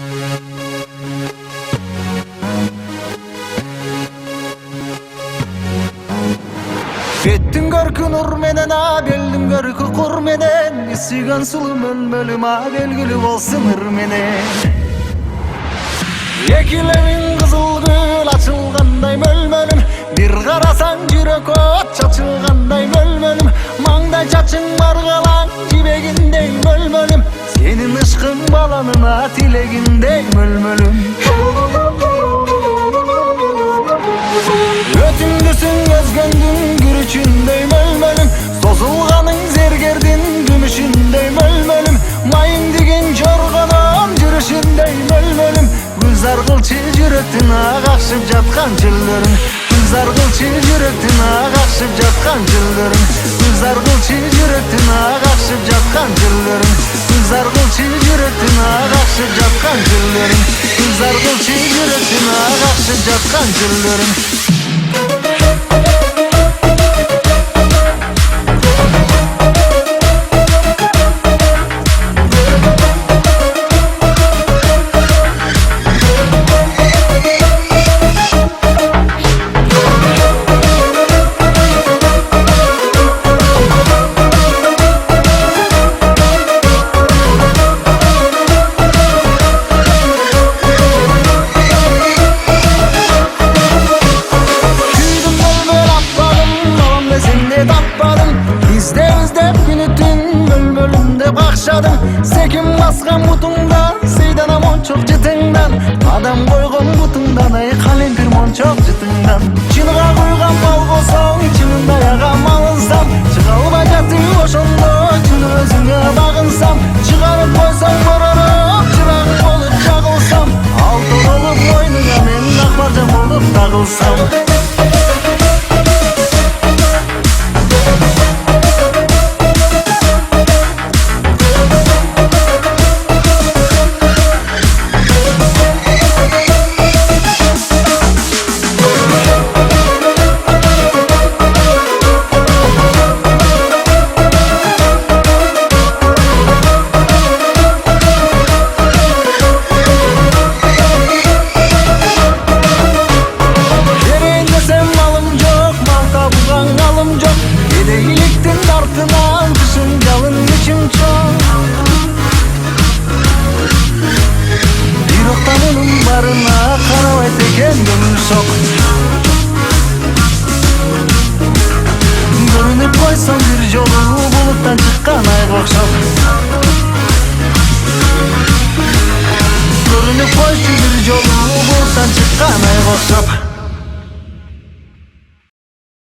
Ettin görkü nur menen, beldin görkü kur menen, isigen sulu mölmölüm belgili bolsun ır menen. Ekilevin kızıl gül açılganday mölmölüm, bir karasan jürek ot çaçılganday mölmölüm. Mangday çaçın margalan jibegindey mölmölüm, senin ışkın balanına tilegindey mölmölüm. Ötündüsün özgöndün gürüçündey mölmölüm, sozulganın zergerdin gümüşündey mölmölüm. Mayın digin jorganan jürüşündey mölmölüm, gülzar kılçı yürektin ağaşıp jatkan jılların. Gülzar kılçı yürektin ağaşıp jatkan jılların. Gülzar kılçı yürektin ağaşıp jatkan jılların. Gülzar kılçı yürektin ağaşıp jatkan jılların. Gülzar kılçı yürektin ağaşıp jatkan jılların. Sekin baskan butungdan, seydana monçok jıtыңdan, adam koygon butungdan, ay kalempir monçok jıtыңdan. Çınıga koygan bal bolsоң, çınında yagam alınsam, çıgalba jatı oşondo, çını özüne bagınsam, çıgarıp koysaң bororup, çırağın bolup jagılsam, altın olup boynuna men akbarcan bolup tagılsam. Görünüp koysan bir jolu, buluttan çıkkan ay okşap. Görünüp koysan bir jolu, buluttan çıkkan ay okşap.